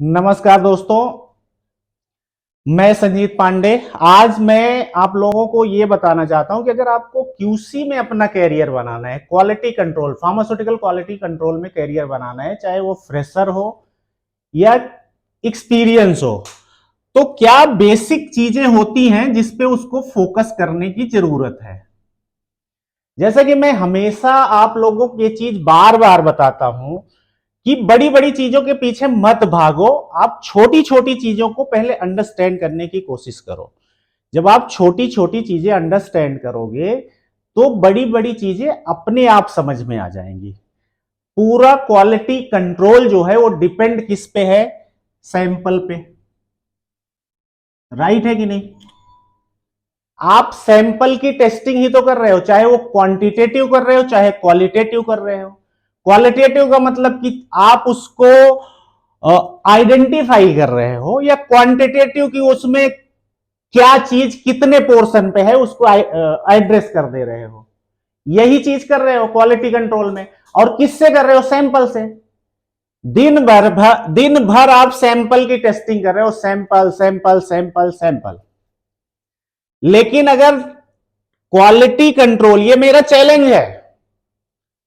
नमस्कार दोस्तों, मैं संजीत पांडे। आज मैं आप लोगों को यह बताना चाहता हूं कि अगर आपको क्यूसी में अपना कैरियर बनाना है, quality control, pharmaceutical quality control में कैरियर बनाना है, चाहे वो फ्रेशर हो या एक्सपीरियंस हो, तो क्या बेसिक चीजें होती हैं जिसपे उसको फोकस करने की जरूरत है। जैसा कि मैं हमेशा आप लोगों को ये चीज बार बार बताता हूं कि बड़ी बड़ी चीजों के पीछे मत भागो, आप छोटी छोटी चीजों को पहले अंडरस्टैंड करने की कोशिश करो। जब आप छोटी छोटी चीजें अंडरस्टैंड करोगे तो बड़ी बड़ी चीजें अपने आप समझ में आ जाएंगी। पूरा क्वालिटी कंट्रोल जो है वो डिपेंड किस पे है? सैंपल पे। राइट है कि नहीं? आप सैंपल की टेस्टिंग ही तो कर रहे हो, चाहे वो क्वांटिटेटिव कर रहे हो चाहे क्वालिटेटिव कर रहे हो। क्वालिटेटिव का मतलब कि आप उसको आइडेंटिफाई कर रहे हो, या क्वांटिटेटिव की उसमें क्या चीज कितने पोर्शन पे है उसको एड्रेस कर दे रहे हो। यही चीज कर रहे हो क्वालिटी कंट्रोल में। और किससे कर रहे हो? सैंपल से। दिन भर आप सैंपल की टेस्टिंग कर रहे हो, सैंपल सैंपल सैंपल सैंपल। लेकिन अगर क्वालिटी कंट्रोल, ये मेरा चैलेंज है,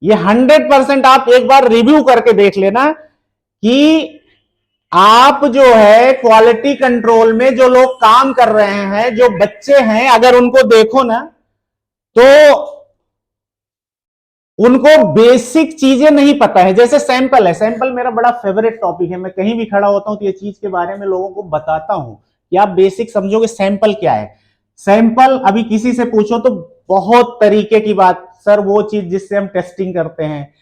ये 100% आप एक बार रिव्यू करके देख लेना कि आप जो है क्वालिटी कंट्रोल में जो लोग काम कर रहे हैं, जो बच्चे हैं, अगर उनको देखो ना तो उनको बेसिक चीजें नहीं पता है। जैसे सैंपल है, सैंपल मेरा बड़ा फेवरेट टॉपिक है। मैं कहीं भी खड़ा होता हूं तो ये चीज के बारे में लोगों को बताता हूं कि आप बेसिक समझोगे सैंपल क्या है। सैंपल अभी किसी से पूछो तो बहुत तरीके की बात, सर वो चीज जिससे हम टेस्टिंग करते हैं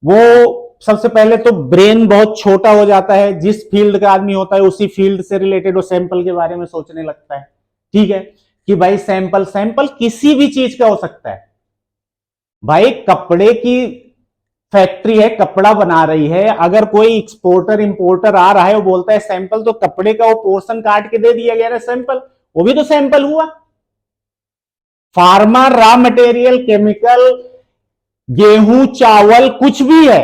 वो, सबसे पहले तो ब्रेन बहुत छोटा हो जाता है। जिस फील्ड का आदमी होता है उसी फील्ड से रिलेटेड वो सैंपल के बारे में सोचने लगता है। ठीक है कि भाई सैंपल, सैंपल किसी भी चीज का हो सकता है। भाई कपड़े की फैक्ट्री है, कपड़ा बना रही है, अगर कोई एक्सपोर्टर इंपोर्टर आ रहा है वो बोलता है सैंपल, तो कपड़े का वो पोर्शन काट के दे दिया गया है सैंपल, वो भी तो सैंपल हुआ। फार्मा, रॉ मटेरियल, केमिकल, गेहूं, चावल, कुछ भी है,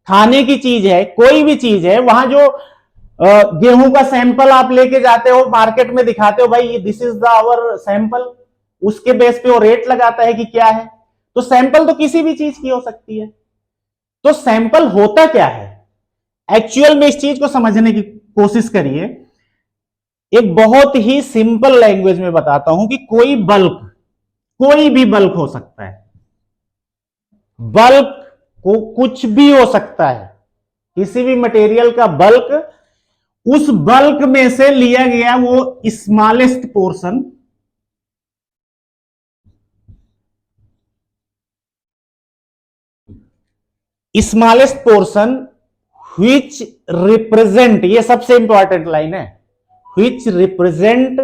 खाने की चीज है, कोई भी चीज है, वहां जो गेहूं का सैंपल आप लेके जाते हो मार्केट में, दिखाते हो भाई this is the our sample, उसके बेस पे वो रेट लगाता है कि क्या है। तो सैंपल तो किसी भी चीज की हो सकती है। तो सैंपल होता क्या है एक्चुअल में, इस चीज को समझने की कोशिश करिए। एक बहुत ही सिंपल लैंग्वेज में बताता हूं कि कोई बल्क, कोई भी बल्क हो सकता है। बल्क को कुछ भी हो सकता है, किसी भी मटेरियल का बल्क, उस बल्क में से लिया गया वो smallest portion, smallest portion which represent, ये सबसे इंपॉर्टेंट लाइन है, which represent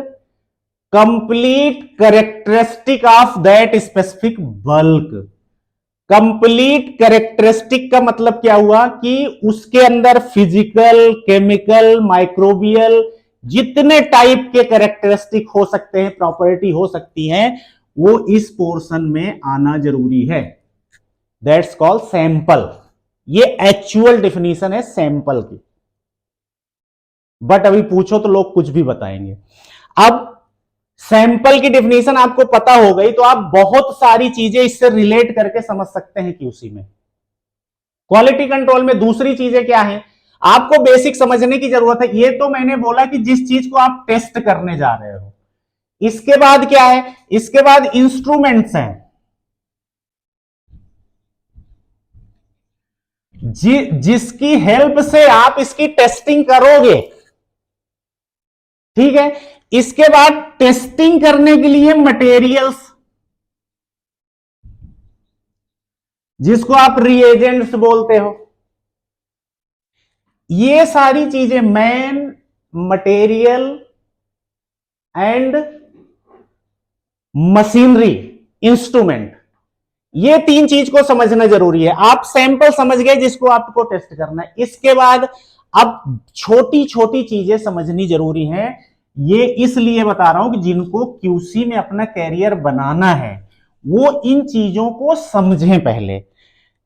complete characteristic of that specific bulk. Complete characteristic का मतलब क्या हुआ कि उसके अंदर फिजिकल, केमिकल, माइक्रोबियल, जितने टाइप के कैरेक्टरिस्टिक हो सकते हैं, प्रॉपर्टी हो सकती हैं, वो इस पोर्शन में आना जरूरी है। That's called sample. ये एक्चुअल डेफिनेशन है सैंपल की। बट अभी पूछो तो लोग कुछ भी बताएंगे। अब सैंपल की डेफिनेशन आपको पता हो गई तो आप बहुत सारी चीजें इससे रिलेट करके समझ सकते हैं क्यूसी में। क्वालिटी कंट्रोल में दूसरी चीजें क्या है आपको बेसिक समझने की जरूरत है। ये तो मैंने बोला कि जिस चीज को आप टेस्ट करने जा रहे हो। इसके बाद क्या है? इसके बाद इंस्ट्रूमेंट्स हैं, जिसकी हेल्प से आप इसकी टेस्टिंग करोगे। ठीक है, इसके बाद टेस्टिंग करने के लिए मटेरियल्स, जिसको आप रिएजेंट्स बोलते हो। ये सारी चीजें, man, material and machinery, instrument, ये तीन चीज को समझना जरूरी है। आप सैंपल समझ गए जिसको आपको टेस्ट करना है। इसके बाद अब छोटी छोटी चीजें समझनी जरूरी है। ये इसलिए बता रहा हूं कि जिनको क्यूसी में अपना कैरियर बनाना है वो इन चीजों को समझें पहले।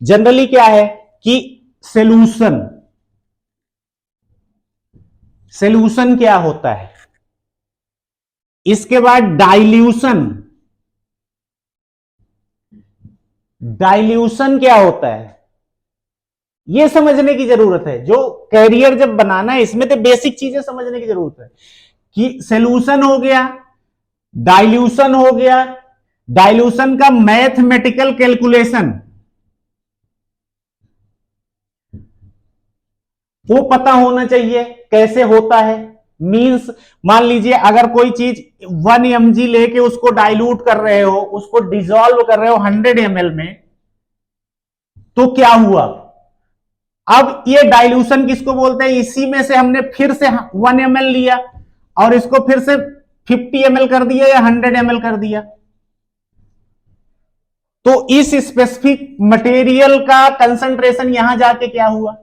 जनरली क्या है कि सॉल्यूशन, सॉल्यूशन क्या होता है, इसके बाद डाइल्यूशन, डाइल्यूशन क्या होता है, यह समझने की जरूरत है। जो कैरियर जब बनाना है इसमें तो बेसिक चीजें समझने की जरूरत है कि सॉल्यूशन हो गया, डाइल्यूशन हो गया, डाइल्यूशन का मैथमेटिकल कैलकुलेशन वो पता होना चाहिए कैसे होता है। मींस मान लीजिए अगर कोई चीज 1 mg लेके उसको डाइल्यूट कर रहे हो, उसको डिसॉल्व कर रहे हो 100 ml में, तो क्या हुआ, अब ये डाइल्यूशन किसको बोलते हैं, इसी में से हमने फिर से 1 ml लिया और इसको फिर से 50 ml कर दिया या 100 ml कर दिया, तो इस स्पेसिफिक मटेरियल का कंसंट्रेशन यहां जाके क्या हुआ,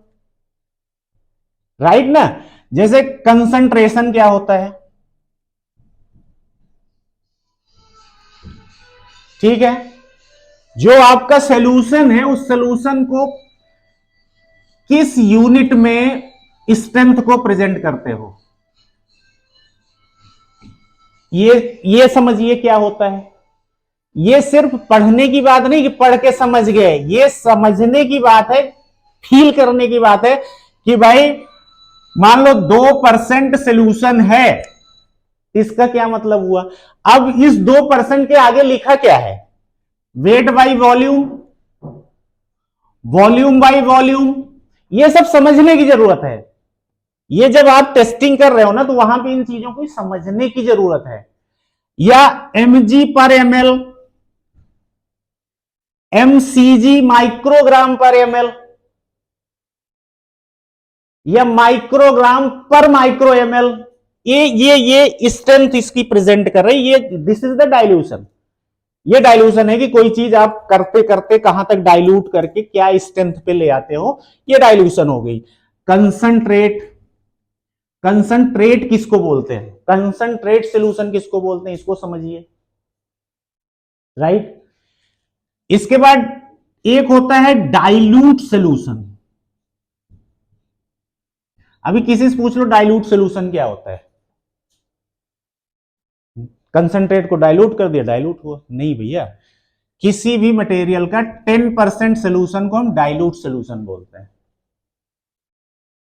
राइट ना। जैसे कंसंट्रेशन क्या होता है, ठीक है, जो आपका सॉल्यूशन है उस सॉल्यूशन को किस यूनिट में स्ट्रेंथ को प्रेजेंट करते हो, ये समझिए क्या होता है। ये सिर्फ पढ़ने की बात नहीं कि पढ़ के समझ गए, ये समझने की बात है, फील करने की बात है कि भाई मान लो 2% सोल्यूशन है, इसका क्या मतलब हुआ। अब इस 2% के आगे लिखा क्या है, weight by volume, volume by volume, ये सब समझने की जरूरत है। ये जब आप टेस्टिंग कर रहे हो ना तो वहां पे इन चीजों को समझने की जरूरत है। या mg पर ml, mcg माइक्रोग्राम पर ml, या माइक्रोग्राम पर माइक्रो ml, ये स्ट्रेंथ इसकी प्रेजेंट कर रही है। ये दिस इज द डाइल्यूशन। ये डाइल्यूशन है कि कोई चीज आप करते करते कहां तक डाइल्यूट करके क्या स्ट्रेंथ पे ले आते हो, ये डाइल्यूशन हो गई। कंसंट्रेट, कंसंट्रेट किसको बोलते हैं, कंसंट्रेट सॉल्यूशन किसको बोलते हैं, इसको समझिए, राइट। इसके बाद एक होता है डाइल्यूट सॉल्यूशन। अभी किसी से पूछ लो डाइल्यूट सॉल्यूशन क्या होता है, कंसंट्रेट को डाइल्यूट कर दिया, डाइल्यूट हुआ नहीं भैया। किसी भी मटेरियल का 10% सॉल्यूशन को हम डाइल्यूट सॉल्यूशन बोलते हैं।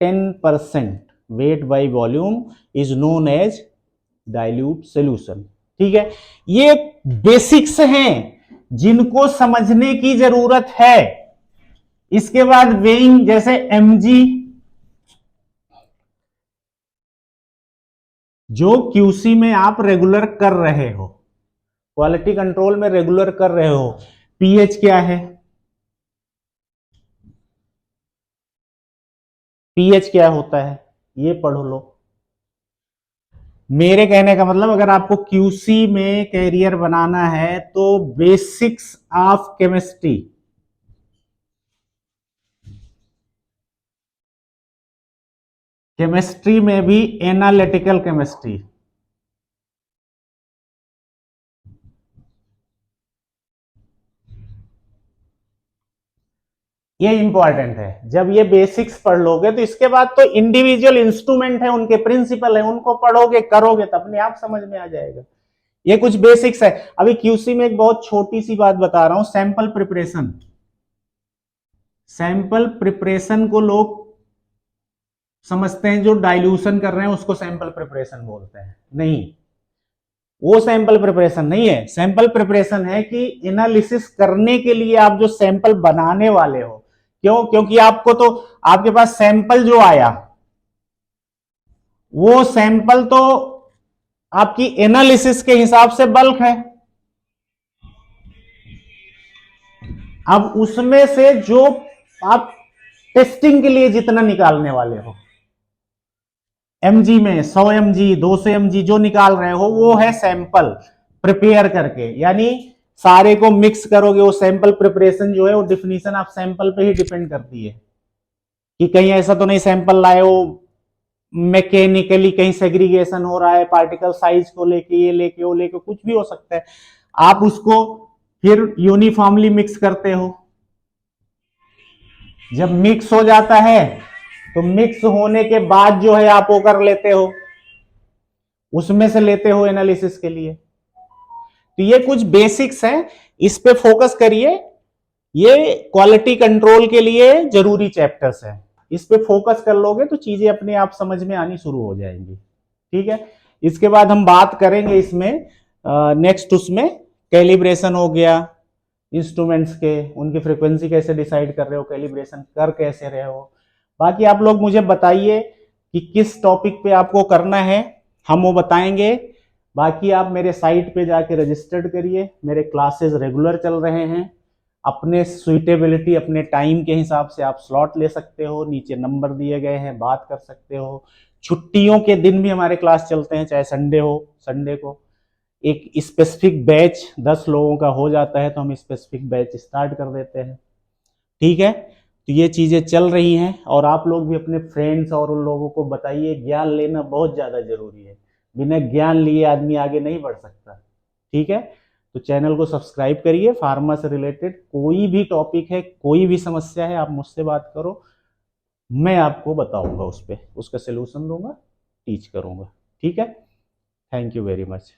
10% weight by volume is known as dilute solution, ठीक है। ये बेसिक्स हैं जिनको समझने की जरूरत है। इसके बाद वेइंग, जैसे mg, जो क्यूसी में आप रेगुलर कर रहे हो, क्वालिटी कंट्रोल में रेगुलर कर रहे हो। पीएच क्या है, पीएच क्या होता है ये पढ़ लो। मेरे कहने का मतलब अगर आपको क्यूसी में कैरियर बनाना है तो बेसिक्स ऑफ केमिस्ट्री, केमिस्ट्री में भी एनालिटिकल केमिस्ट्री, ये इंपॉर्टेंट है। जब ये बेसिक्स पढ़ लोगे तो इसके बाद तो इंडिविजुअल इंस्ट्रूमेंट है, उनके प्रिंसिपल है, उनको पढ़ोगे करोगे तो अपने आप समझ में आ जाएगा। ये कुछ बेसिक्स है। अभी क्यूसी में एक बहुत छोटी सी बात बता रहा हूं, सैंपल प्रिपरेशन। सैंपल प्रिपरेशन को लोग समझते हैं जो डाइल्यूशन कर रहे हैं उसको सैंपल प्रिपरेशन बोलते हैं, नहीं, वो सैंपल प्रिपरेशन नहीं है। सैंपल प्रिपरेशन है कि एनालिसिस करने के लिए आप जो सैंपल बनाने वाले हो, क्यों, क्योंकि आपको तो आपके पास सैंपल जो आया वो सैंपल तो आपकी एनालिसिस के हिसाब से बल्क है। अब उसमें से जो आप टेस्टिंग के लिए जितना निकालने वाले हो, mg में 100 mg 200 mg जो निकाल रहे हो वो है सैंपल प्रिपेयर करके, यानी सारे को मिक्स करोगे। वो सैंपल प्रिपरेशन जो है वो डिफिनीशन ऑफ सैंपल पे ही डिपेंड करती है कि कहीं ऐसा तो नहीं सैंपल लाए हो मैकेनिकली कहीं सेग्रीगेशन हो रहा है पार्टिकल साइज को लेके, ये लेके वो लेके, कुछ भी हो सकता है। आप उसको फिर यूनिफॉर्मली मिक्स करते हो। जब मिक्स हो जाता है तो मिक्स होने के बाद जो है आप वो कर लेते हो, उसमें से लेते हो एनालिसिस के लिए। तो ये कुछ बेसिक्स हैं, इस पे फोकस करिए। ये क्वालिटी कंट्रोल के लिए जरूरी चैप्टर्स हैं, इस पे फोकस कर लोगे तो चीजें अपने आप समझ में आनी शुरू हो जाएंगी। ठीक है, इसके बाद हम बात करेंगे इसमें नेक्स्ट, उसमें कैलिब्रेशन हो गया, इंस्ट्रूमेंट्स के, उनकी फ्रीक्वेंसी कैसे डिसाइड कर रहे हो, कैलिब्रेशन कर कैसे रहे हो। बाकी आप लोग मुझे बताइए कि किस टॉपिक पे आपको करना है, हम वो बताएंगे। बाकी आप मेरे साइट पे जाके रजिस्टर्ड करिए, मेरे क्लासेस रेगुलर चल रहे हैं। अपने सुइटेबिलिटी, अपने टाइम के हिसाब से आप स्लॉट ले सकते हो, नीचे नंबर दिए गए हैं, बात कर सकते हो। छुट्टियों के दिन भी हमारे क्लास चलते हैं, चाहे संडे हो, संडे को एक स्पेसिफिक बैच 10 लोगों का हो जाता है तो हम स्पेसिफिक बैच स्टार्ट कर देते हैं। ठीक है, तो ये चीजें चल रही हैं, और आप लोग भी अपने फ्रेंड्स और उन लोगों को बताइए, ज्ञान लेना बहुत ज्यादा जरूरी है, बिना ज्ञान लिए आदमी आगे नहीं बढ़ सकता। ठीक है, तो चैनल को सब्सक्राइब करिए। फार्मा से रिलेटेड कोई भी टॉपिक है, कोई भी समस्या है, आप मुझसे बात करो, मैं आपको बताऊंगा, उस पर उसका सोल्यूशन दूंगा, टीच करूंगा। ठीक है, थैंक यू वेरी मच।